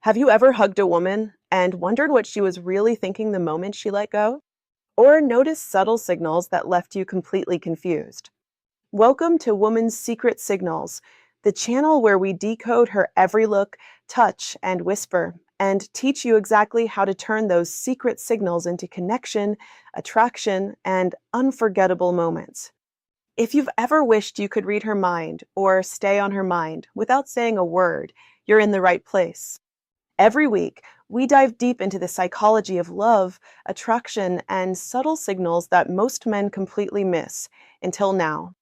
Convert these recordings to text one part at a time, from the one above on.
Have you ever hugged a woman and wondered what she was really thinking the moment she let go? Or noticed subtle signals that left you completely confused? Welcome to Woman's Secret Signals, the channel where we decode her every look, touch, and whisper, and teach you exactly how to turn those secret signals into connection, attraction, and unforgettable moments. If you've ever wished you could read her mind or stay on her mind without saying a word, you're in the right place. Every week, we dive deep into the psychology of love, attraction, and subtle signals that most men completely miss until now.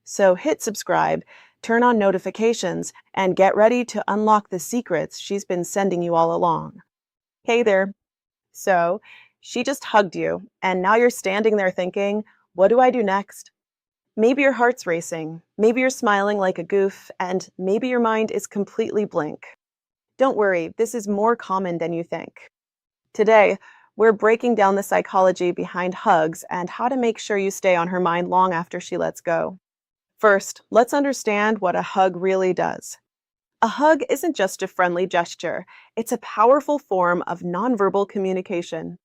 So hit subscribe, turn on notifications, and get ready to unlock the secrets she's been sending you all along. Hey there. So, she just hugged you, and now you're standing there thinking, what do I do next? Maybe your heart's racing, maybe you're smiling like a goof, and maybe your mind is completely blank. Don't worry, this is more common than you think. Today, we're breaking down the psychology behind hugs and how to make sure you stay on her mind long after she lets go. First, let's understand what a hug really does. A hug isn't just a friendly gesture, it's a powerful form of nonverbal communication.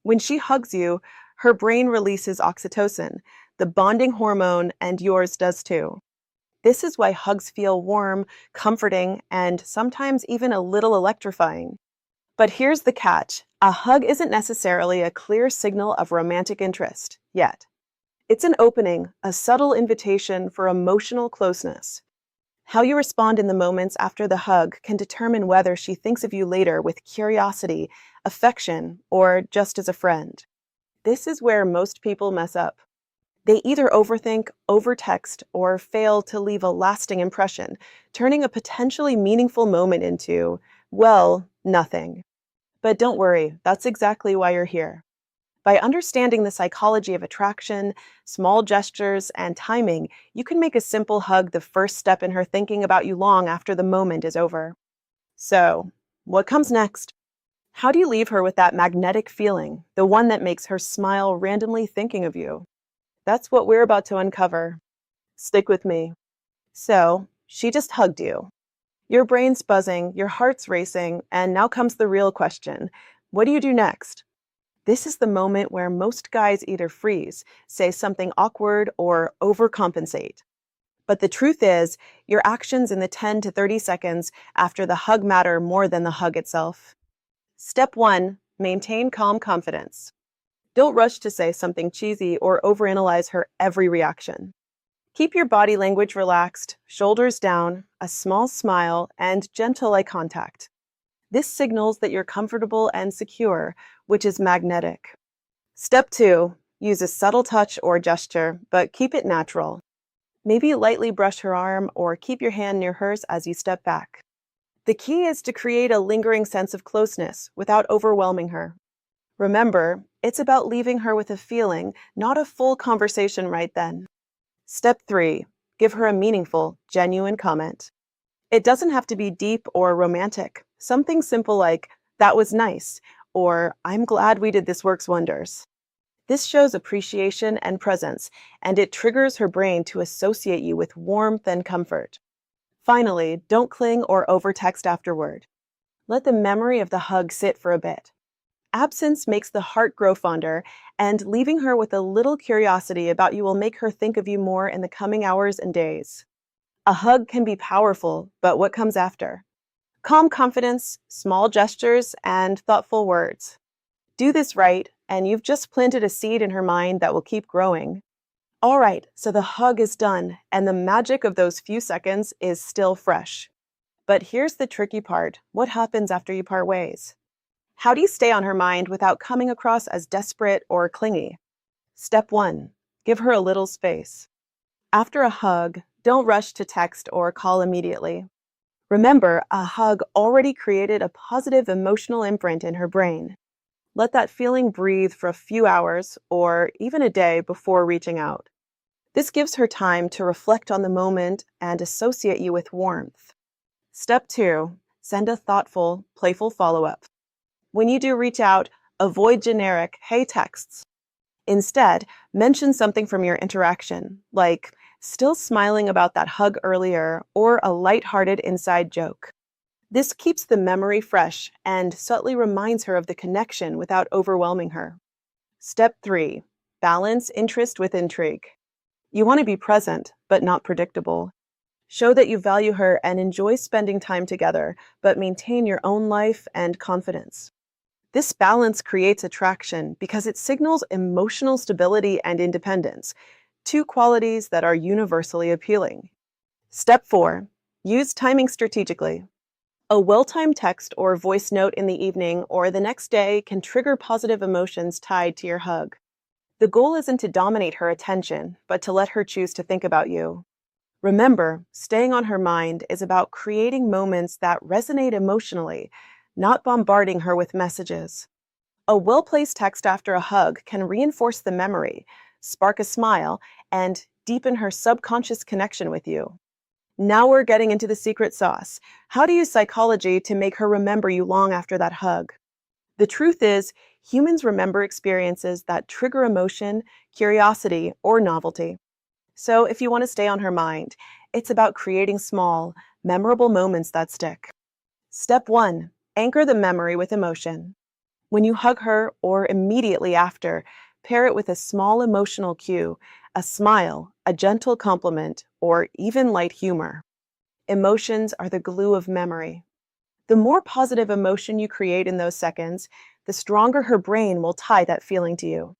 When she hugs you, her brain releases oxytocin, the bonding hormone, and yours does too. This is why hugs feel warm, comforting, and sometimes even a little electrifying. But here's the catch. A hug isn't necessarily a clear signal of romantic interest, yet. It's an opening, a subtle invitation for emotional closeness. How you respond in the moments after the hug can determine whether she thinks of you later with curiosity, affection, or just as a friend. This is where most people mess up. They either overthink, overtext, or fail to leave a lasting impression, turning a potentially meaningful moment into, well, nothing. But don't worry, that's exactly why you're here. By understanding the psychology of attraction, small gestures, and timing, you can make a simple hug the first step in her thinking about you long after the moment is over. So, what comes next? How do you leave her with that magnetic feeling, the one that makes her smile randomly thinking of you? That's what we're about to uncover. Stick with me. So, she just hugged you. Your brain's buzzing, your heart's racing, and now comes the real question. What do you do next? This is the moment where most guys either freeze, say something awkward, or overcompensate. But the truth is, your actions in the 10 to 30 seconds after the hug matter more than the hug itself. Step 1, maintain calm confidence. Don't rush to say something cheesy or overanalyze her every reaction. Keep your body language relaxed, shoulders down, a small smile, and gentle eye contact. This signals that you're comfortable and secure, which is magnetic. Step 2, use a subtle touch or gesture, but keep it natural. Maybe lightly brush her arm or keep your hand near hers as you step back. The key is to create a lingering sense of closeness without overwhelming her. Remember, it's about leaving her with a feeling, not a full conversation right then. Step 3, give her a meaningful, genuine comment. It doesn't have to be deep or romantic. Something simple like, that was nice, or I'm glad we did this works wonders. This shows appreciation and presence, and it triggers her brain to associate you with warmth and comfort. Finally, don't cling or overtext afterward. Let the memory of the hug sit for a bit. Absence makes the heart grow fonder, and leaving her with a little curiosity about you will make her think of you more in the coming hours and days. A hug can be powerful, but what comes after? Calm confidence, small gestures, and thoughtful words. Do this right, and you've just planted a seed in her mind that will keep growing. All right, so the hug is done, and the magic of those few seconds is still fresh. But here's the tricky part. What happens after you part ways? How do you stay on her mind without coming across as desperate or clingy? Step 1, give her a little space. After a hug, don't rush to text or call immediately. Remember, a hug already created a positive emotional imprint in her brain. Let that feeling breathe for a few hours or even a day before reaching out. This gives her time to reflect on the moment and associate you with warmth. Step 2, send a thoughtful, playful follow-up. When you do reach out, avoid generic "hey" texts. Instead, mention something from your interaction, like still smiling about that hug earlier or a lighthearted inside joke. This keeps the memory fresh and subtly reminds her of the connection without overwhelming her. Step 3. Balance interest with intrigue. You want to be present, but not predictable. Show that you value her and enjoy spending time together, but maintain your own life and confidence. This balance creates attraction because it signals emotional stability and independence, two qualities that are universally appealing. Step 4. Use timing strategically. A well-timed text or voice note in the evening or the next day can trigger positive emotions tied to your hug. The goal isn't to dominate her attention, but to let her choose to think about you. Remember, staying on her mind is about creating moments that resonate emotionally, not bombarding her with messages. A well-placed text after a hug can reinforce the memory, spark a smile, and deepen her subconscious connection with you. Now we're getting into the secret sauce. How to use psychology to make her remember you long after that hug. The truth is, humans remember experiences that trigger emotion, curiosity, or novelty. So if you want to stay on her mind, it's about creating small, memorable moments that stick. Step 1. Anchor the memory with emotion. When you hug her or immediately after, pair it with a small emotional cue, a smile, a gentle compliment, or even light humor. Emotions are the glue of memory. The more positive emotion you create in those seconds, the stronger her brain will tie that feeling to you.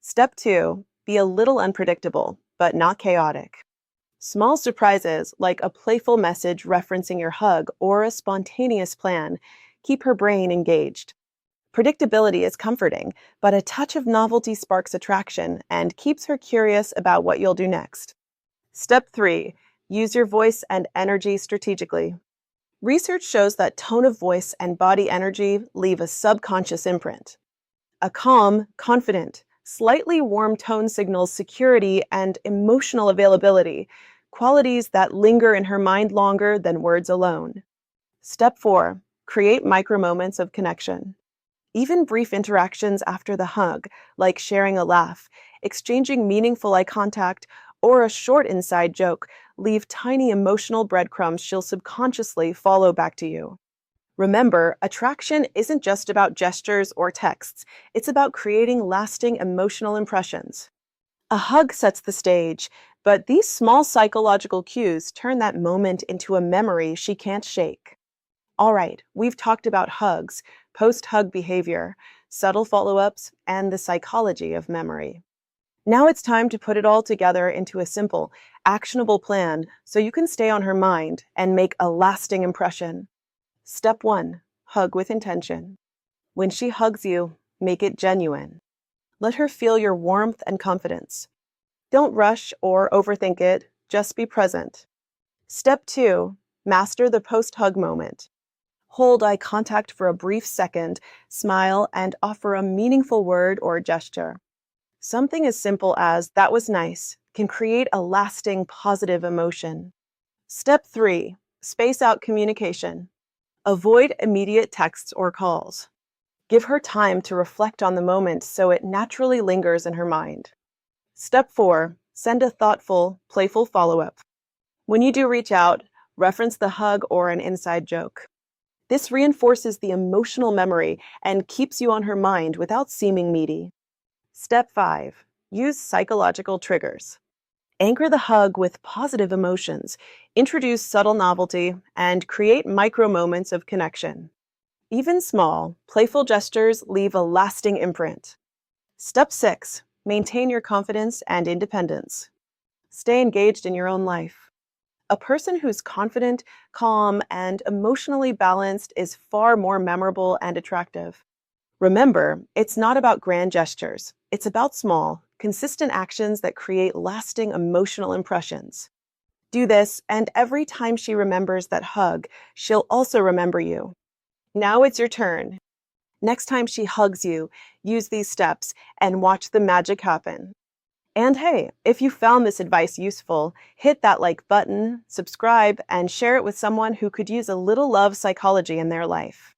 Step 2. Be a little unpredictable, but not chaotic. Small surprises, like a playful message referencing your hug or a spontaneous plan, keep her brain engaged. Predictability is comforting, but a touch of novelty sparks attraction and keeps her curious about what you'll do next. Step 3. Use your voice and energy strategically. Research shows that tone of voice and body energy leave a subconscious imprint. A calm, confident, slightly warm tone signals security and emotional availability, qualities that linger in her mind longer than words alone. Step 4. Create micro moments of connection. Even brief interactions after the hug, like sharing a laugh, exchanging meaningful eye contact, or a short inside joke, leave tiny emotional breadcrumbs she'll subconsciously follow back to you. Remember, attraction isn't just about gestures or texts. It's about creating lasting emotional impressions. A hug sets the stage, but these small psychological cues turn that moment into a memory she can't shake. All right, we've talked about hugs, post-hug behavior, subtle follow-ups, and the psychology of memory. Now it's time to put it all together into a simple, actionable plan so you can stay on her mind and make a lasting impression. Step 1. Hug with intention. When she hugs you, make it genuine. Let her feel your warmth and confidence. Don't rush or overthink it, just be present. Step 2. Master the post-hug moment. Hold eye contact for a brief second, smile, and offer a meaningful word or gesture. Something as simple as, "That was nice," can create a lasting positive emotion. Step 3. Space out communication. Avoid immediate texts or calls. Give her time to reflect on the moment so it naturally lingers in her mind. Step 4. Send a thoughtful, playful follow-up. When you do reach out, reference the hug or an inside joke. This reinforces the emotional memory and keeps you on her mind without seeming needy. Step 5. Use psychological triggers. Anchor the hug with positive emotions, introduce subtle novelty, and create micro moments of connection. Even small, playful gestures leave a lasting imprint. Step 6. Maintain your confidence and independence. Stay engaged in your own life. A person who's confident, calm, and emotionally balanced is far more memorable and attractive. Remember, it's not about grand gestures. It's about small, consistent actions that create lasting emotional impressions. Do this, and every time she remembers that hug, she'll also remember you. Now it's your turn. Next time she hugs you, use these steps and watch the magic happen. And hey, if you found this advice useful, hit that like button, subscribe, and share it with someone who could use a little love psychology in their life.